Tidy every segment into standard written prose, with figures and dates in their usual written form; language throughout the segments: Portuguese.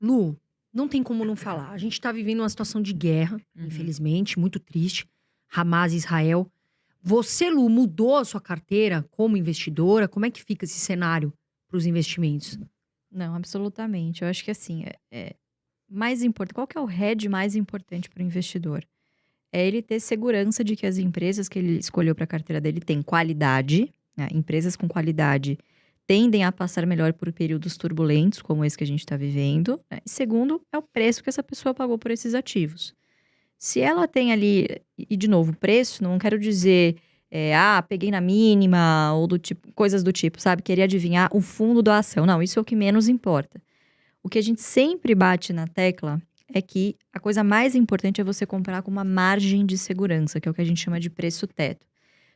Lu, não tem como não falar. A gente tá vivendo uma situação de guerra, infelizmente, muito triste. Hamas e Israel. Você, Lu, mudou a sua carteira como investidora? Como é que fica esse cenário para os investimentos? Não, absolutamente. Eu acho que assim, mais importante, qual que é o hedge mais importante para o investidor? É ele ter segurança de que as empresas que ele escolheu para a carteira dele têm qualidade, né? Empresas com qualidade tendem a passar melhor por períodos turbulentos, como esse que a gente está vivendo, né? E segundo, é o preço que essa pessoa pagou por esses ativos. Se ela tem ali, e de novo, preço, não quero dizer, peguei na mínima, ou do tipo, coisas do tipo, sabe? Querer adivinhar o fundo da ação. Não, isso é o que menos importa. O que a gente sempre bate na tecla é que a coisa mais importante é você comprar com uma margem de segurança, que é o que a gente chama de preço teto.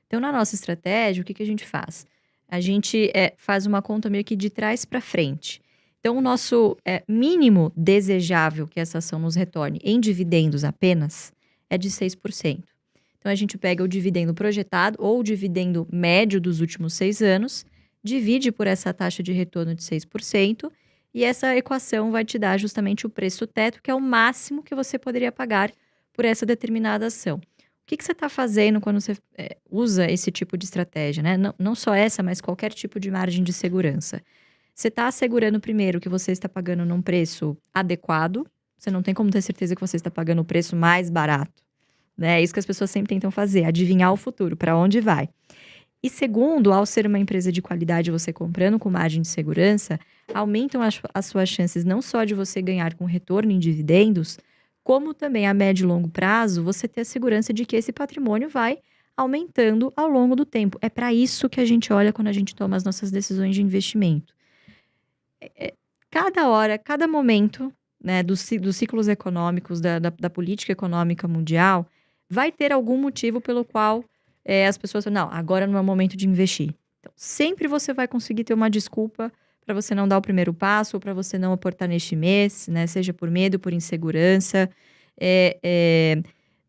Então, na nossa estratégia, o que a gente faz? A gente faz uma conta meio que de trás para frente. Então, o nosso mínimo desejável que essa ação nos retorne em dividendos apenas é de 6%. Então, a gente pega o dividendo projetado ou o dividendo médio dos últimos 6 anos, divide por essa taxa de retorno de 6%, e essa equação vai te dar justamente o preço teto, que é o máximo que você poderia pagar por essa determinada ação. O que você está fazendo quando você usa esse tipo de estratégia, né? Não só essa, mas qualquer tipo de margem de segurança. Você está assegurando primeiro que você está pagando num preço adequado. Você não tem como ter certeza que você está pagando o preço mais barato, né? É isso que as pessoas sempre tentam fazer, adivinhar o futuro, para onde vai. E segundo, ao ser uma empresa de qualidade, você comprando com margem de segurança, aumentam as suas chances não só de você ganhar com retorno em dividendos, como também a médio e longo prazo, você ter a segurança de que esse patrimônio vai aumentando ao longo do tempo. É para isso que a gente olha quando a gente toma as nossas decisões de investimento. Cada hora, cada momento, né, dos ciclos econômicos, da política econômica mundial, vai ter algum motivo pelo qual as pessoas falam, não, agora não é o momento de investir. Então, sempre você vai conseguir ter uma desculpa para você não dar o primeiro passo ou para você não aportar neste mês, né? Seja por medo, por insegurança.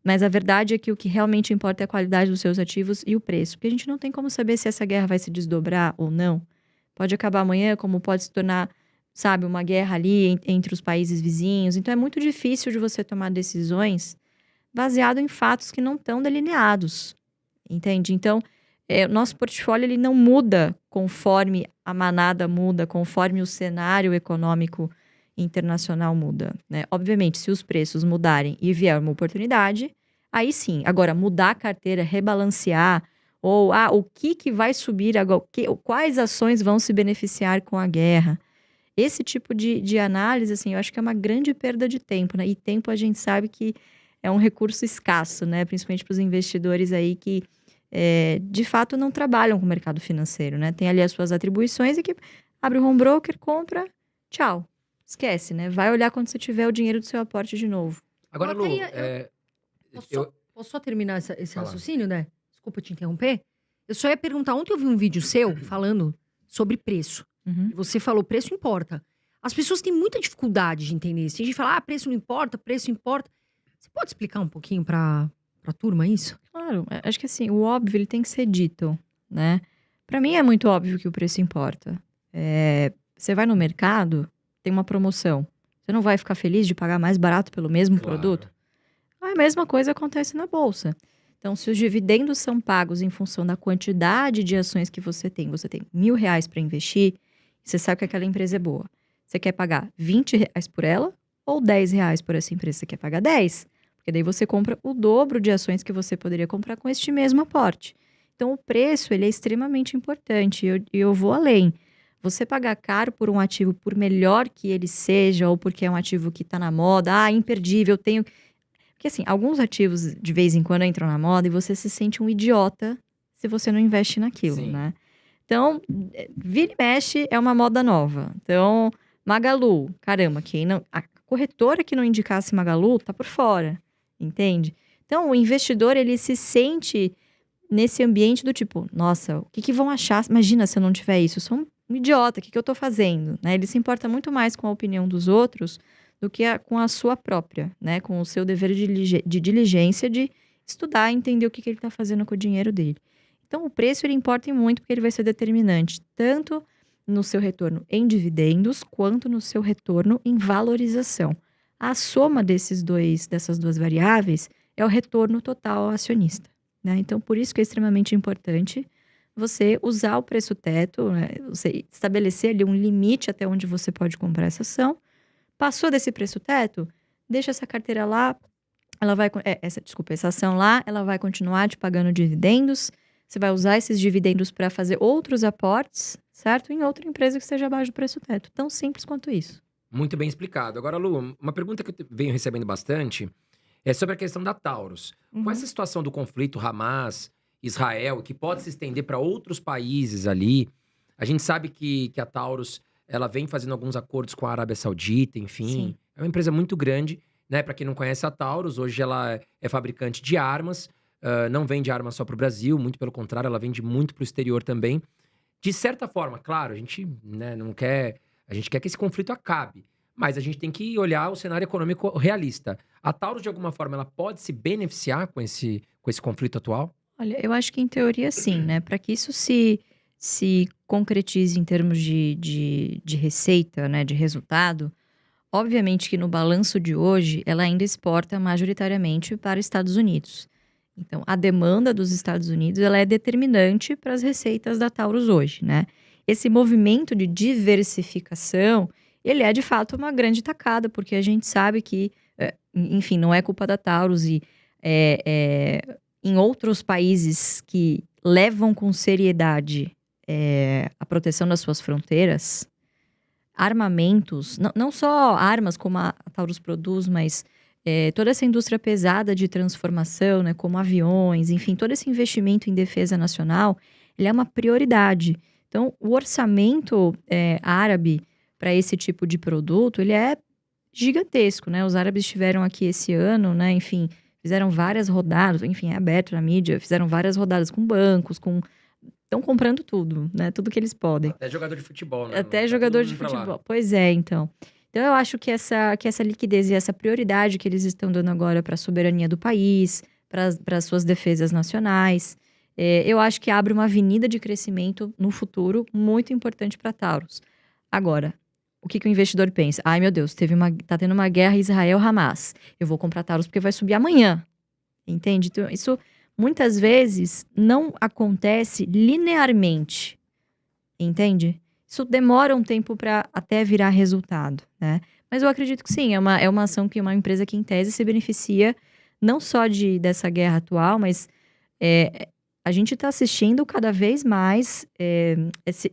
Mas a verdade é que o que realmente importa é a qualidade dos seus ativos e o preço. Porque a gente não tem como saber se essa guerra vai se desdobrar ou não. Pode acabar amanhã, como pode se tornar, sabe, uma guerra ali entre os países vizinhos. Então, é muito difícil de você tomar decisões baseado em fatos que não estão delineados. Entende? Então, o nosso portfólio ele não muda conforme a manada muda, conforme o cenário econômico internacional muda, né? Obviamente, se os preços mudarem e vier uma oportunidade, aí sim. Agora, mudar a carteira, rebalancear, ou o que vai subir agora, quais ações vão se beneficiar com a guerra? Esse tipo de análise, assim, eu acho que é uma grande perda de tempo, né? E tempo a gente sabe que é um recurso escasso, né? Principalmente para os investidores aí que de fato não trabalham com o mercado financeiro, né? Tem ali as suas atribuições e que abre o home broker, compra, tchau. Esquece, né? Vai olhar quando você tiver o dinheiro do seu aporte de novo. Eu Agora, até Lu, ia. eu Posso só terminar esse fala. raciocínio, né? Desculpa te interromper. Eu só ia perguntar, ontem eu vi um vídeo seu falando sobre preço. Uhum. E você falou, preço importa. As pessoas têm muita dificuldade de entender isso. Tem gente que fala, preço não importa, preço importa. Você pode explicar um pouquinho pra turma isso? Claro, acho que assim, o óbvio ele tem que ser dito, né? Para mim é muito óbvio que o preço importa. Você vai no mercado, tem uma promoção. Você não vai ficar feliz de pagar mais barato pelo mesmo Claro. produto? A mesma coisa acontece na bolsa. Então, se os dividendos são pagos em função da quantidade de ações que você tem R$ 1.000 para investir, você sabe que aquela empresa é boa. Você quer pagar R$ 20 por ela ou R$ 10 por essa empresa? Você quer pagar 10? Porque daí você compra o dobro de ações que você poderia comprar com este mesmo aporte. Então, o preço ele é extremamente importante e eu vou além. Você pagar caro por um ativo, por melhor que ele seja, ou porque é um ativo que está na moda, imperdível, tenho... Porque assim, alguns ativos de vez em quando entram na moda e você se sente um idiota se você não investe naquilo, Sim. né? Então, vira e mexe é uma moda nova. Então, Magalu, caramba, a corretora que não indicasse Magalu tá por fora, entende? Então, o investidor, ele se sente nesse ambiente do tipo, nossa, o que vão achar? Imagina se eu não tiver isso, eu sou um idiota, o que eu tô fazendo? Né? Ele se importa muito mais com a opinião dos outros do que com a sua própria, né? Com o seu dever de diligência de estudar e entender o que ele está fazendo com o dinheiro dele. Então, o preço ele importa muito porque ele vai ser determinante, tanto no seu retorno em dividendos, quanto no seu retorno em valorização. A soma dessas duas variáveis é o retorno total ao acionista, né? Então, por isso que é extremamente importante você usar o preço teto, né? Você estabelecer ali um limite até onde você pode comprar essa ação. Passou desse preço teto, deixa essa carteira lá, essa ação lá, ela vai continuar te pagando dividendos. Você vai usar esses dividendos para fazer outros aportes, certo? Em outra empresa que esteja abaixo do preço teto. Tão simples quanto isso. Muito bem explicado. Agora, Lu, uma pergunta que eu venho recebendo bastante é sobre a questão da Taurus. Com essa situação do conflito Hamas, Israel, que pode se estender para outros países ali, a gente sabe que a Taurus ela vem fazendo alguns acordos com a Arábia Saudita, enfim. Sim. É uma empresa muito grande, né? Para quem não conhece a Taurus, hoje ela é fabricante de armas, não vende armas só para o Brasil, muito pelo contrário, ela vende muito para o exterior também. De certa forma, claro, a gente não quer. A gente quer que esse conflito acabe, mas a gente tem que olhar o cenário econômico realista. A Taurus, de alguma forma, ela pode se beneficiar com esse conflito atual? Olha, eu acho que em teoria sim, né? Para que isso se concretize em termos de receita, né? De resultado, obviamente que no balanço de hoje, ela ainda exporta majoritariamente para Estados Unidos. Então, a demanda dos Estados Unidos, ela é determinante para as receitas da Taurus hoje, né? Esse movimento de diversificação, ele é de fato uma grande tacada, porque a gente sabe que, enfim, não é culpa da Taurus e em outros países que levam com seriedade a proteção das suas fronteiras, armamentos, não só armas como a Taurus produz, mas toda essa indústria pesada de transformação, né, como aviões, enfim, todo esse investimento em defesa nacional, ele é uma prioridade. Então, o orçamento árabe para esse tipo de produto, ele é gigantesco, né? Os árabes estiveram aqui esse ano, né? Enfim, fizeram várias rodadas, enfim, é aberto na mídia, fizeram várias rodadas com bancos, estão comprando tudo, né? Tudo que eles podem. Até jogador de futebol, né? Até jogador de futebol. Pois é, então. Então, eu acho que essa liquidez e essa prioridade que eles estão dando agora para a soberania do país, para as suas defesas nacionais, eu acho que abre uma avenida de crescimento no futuro muito importante para a Taurus. Agora, o que o investidor pensa? Ai, meu Deus, tá tendo uma guerra Israel-Hamas. Eu vou comprar Taurus porque vai subir amanhã. Entende? Então, isso muitas vezes não acontece linearmente. Entende? Isso demora um tempo para até virar resultado, né? Mas eu acredito que sim, é uma ação que uma empresa que em tese se beneficia não só dessa guerra atual, mas a gente está assistindo cada vez mais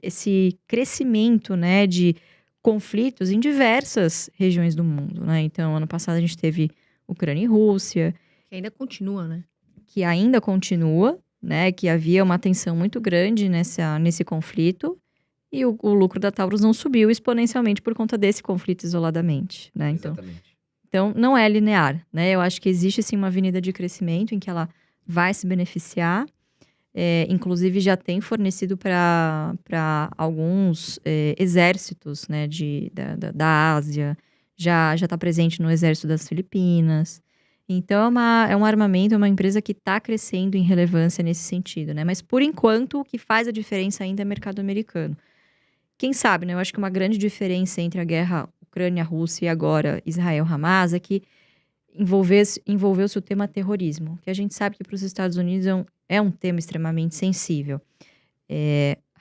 esse crescimento, né, de conflitos em diversas regiões do mundo, né? Então, ano passado a gente teve Ucrânia e Rússia. Que ainda continua, né? Que ainda continua, né? Que havia uma tensão muito grande nesse conflito. E o lucro da Taurus não subiu exponencialmente por conta desse conflito isoladamente, né? Então, não é linear, né? Eu acho que existe, sim, uma avenida de crescimento em que ela vai se beneficiar. Inclusive, já tem fornecido para alguns exércitos, né, da Ásia. Já está presente no exército das Filipinas. Então, é um armamento, é uma empresa que está crescendo em relevância nesse sentido, né? Mas, por enquanto, o que faz a diferença ainda é o mercado americano. Quem sabe, né? Eu acho que uma grande diferença entre a guerra Ucrânia-Rússia e agora Israel-Hamas é que envolveu-se o tema terrorismo, que a gente sabe que para os Estados Unidos é um tema extremamente sensível.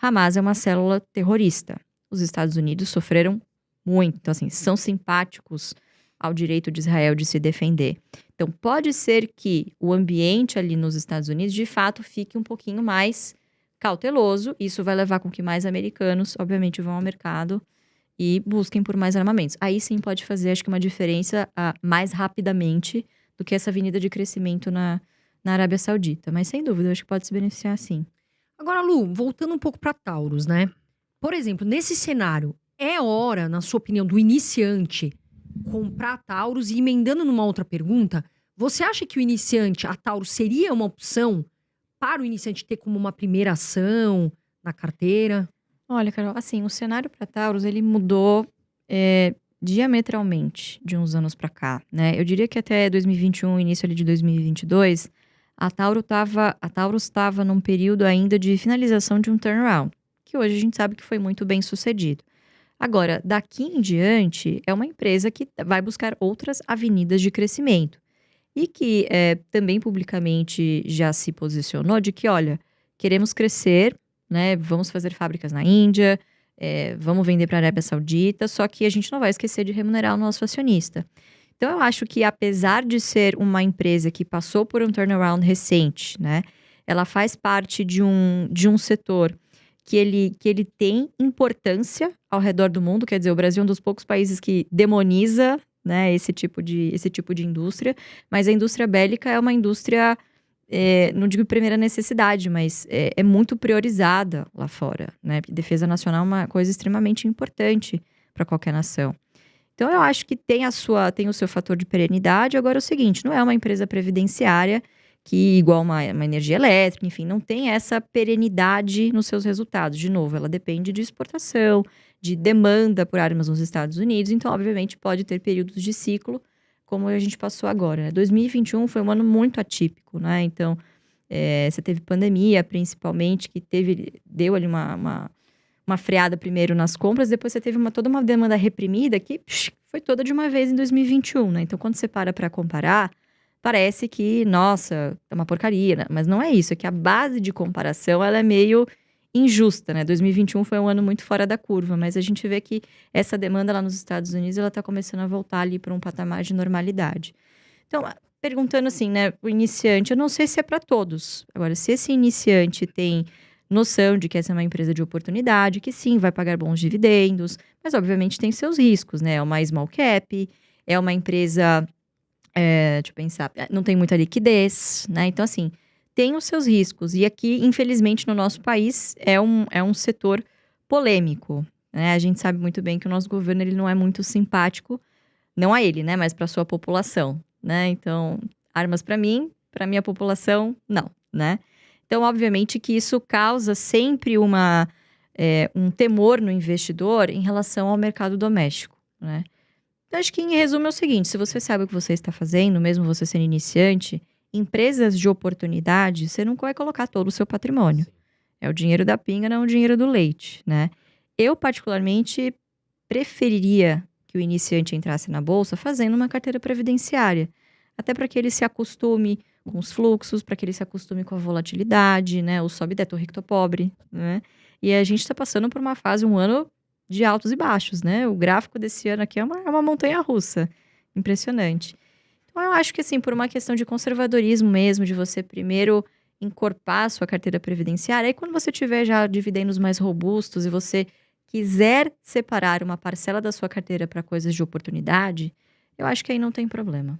Hamas é uma célula terrorista. Os Estados Unidos sofreram muito, então, assim, são simpáticos ao direito de Israel de se defender. Então, pode ser que o ambiente ali nos Estados Unidos, de fato, fique um pouquinho mais cauteloso. Isso vai levar com que mais americanos, obviamente, vão ao mercado e busquem por mais armamentos. Aí sim pode fazer, acho que, uma diferença mais rapidamente do que essa avenida de crescimento na Arábia Saudita. Mas, sem dúvida, acho que pode se beneficiar, sim. Agora, Lu, voltando um pouco para Taurus, né? Por exemplo, nesse cenário, é hora, na sua opinião, do iniciante comprar a Taurus? E emendando numa outra pergunta, você acha que o iniciante, a Taurus, seria uma opção para o iniciante ter como uma primeira ação na carteira? Olha, Carol, assim, o cenário para Taurus, ele mudou diametralmente de uns anos para cá, né? Eu diria que até 2021, início ali de 2022, a Taurus estava num período ainda de finalização de um turnaround, que hoje a gente sabe que foi muito bem sucedido. Agora, daqui em diante, é uma empresa que vai buscar outras avenidas de crescimento. E que também publicamente já se posicionou de que, olha, queremos crescer, né? Vamos fazer fábricas na Índia, vamos vender para a Arábia Saudita, só que a gente não vai esquecer de remunerar o nosso acionista. Então, eu acho que apesar de ser uma empresa que passou por um turnaround recente, né? Ela faz parte de um setor que ele tem importância ao redor do mundo. Quer dizer, o Brasil é um dos poucos países que demoniza, né, esse tipo de indústria. Mas a indústria bélica é uma indústria, não digo primeira necessidade, mas é muito priorizada lá fora, né? Defesa nacional é uma coisa extremamente importante para qualquer nação. Então, eu acho que tem o seu fator de perenidade. Agora, é o seguinte, não é uma empresa previdenciária que, igual uma energia elétrica, enfim, não tem essa perenidade nos seus resultados. De novo, ela depende de exportação, de demanda por armas nos Estados Unidos. Então, obviamente, pode ter períodos de ciclo, como a gente passou agora, né? 2021 foi um ano muito atípico, né? Então, você teve pandemia, principalmente, que deu ali uma freada primeiro nas compras, depois você teve toda uma demanda reprimida que foi toda de uma vez em 2021, né? Então, quando você para comparar, parece que, nossa, é uma porcaria, né? Mas não é isso, é que a base de comparação, ela é meio injusta, né? 2021 foi um ano muito fora da curva, mas a gente vê que essa demanda lá nos Estados Unidos, ela tá começando a voltar ali para um patamar de normalidade. Então, perguntando assim, né, o iniciante, eu não sei se é para todos. Agora, se esse iniciante tem noção de que essa é uma empresa de oportunidade, que sim, vai pagar bons dividendos, mas obviamente tem seus riscos, né? É uma small cap, é uma empresa, deixa eu pensar, não tem muita liquidez, né? Então, assim, tem os seus riscos. E aqui, infelizmente, no nosso país, é um setor polêmico, né? A gente sabe muito bem que o nosso governo, ele não é muito simpático, não a ele, né? Mas para sua população, né? Então, armas para mim, para minha população, não, né? Então, obviamente que isso causa sempre um temor no investidor em relação ao mercado doméstico, né? Então, acho que em resumo é o seguinte, se você sabe o que você está fazendo, mesmo você sendo iniciante, empresas de oportunidade, você não vai colocar todo o seu patrimônio. É o dinheiro da pinga, não o dinheiro do leite, né? Eu, particularmente, preferiria que o iniciante entrasse na bolsa fazendo uma carteira previdenciária. Até para que ele se acostume com os fluxos, para que ele se acostume com a volatilidade, né? O sobe e desce, tô rico, tô pobre, né? E a gente está passando por uma fase, um ano de altos e baixos, né? O gráfico desse ano aqui é uma montanha-russa. Impressionante. Então, eu acho que, assim, por uma questão de conservadorismo mesmo, de você primeiro encorpar a sua carteira previdenciária, aí quando você tiver já dividendos mais robustos e você quiser separar uma parcela da sua carteira para coisas de oportunidade, eu acho que aí não tem problema.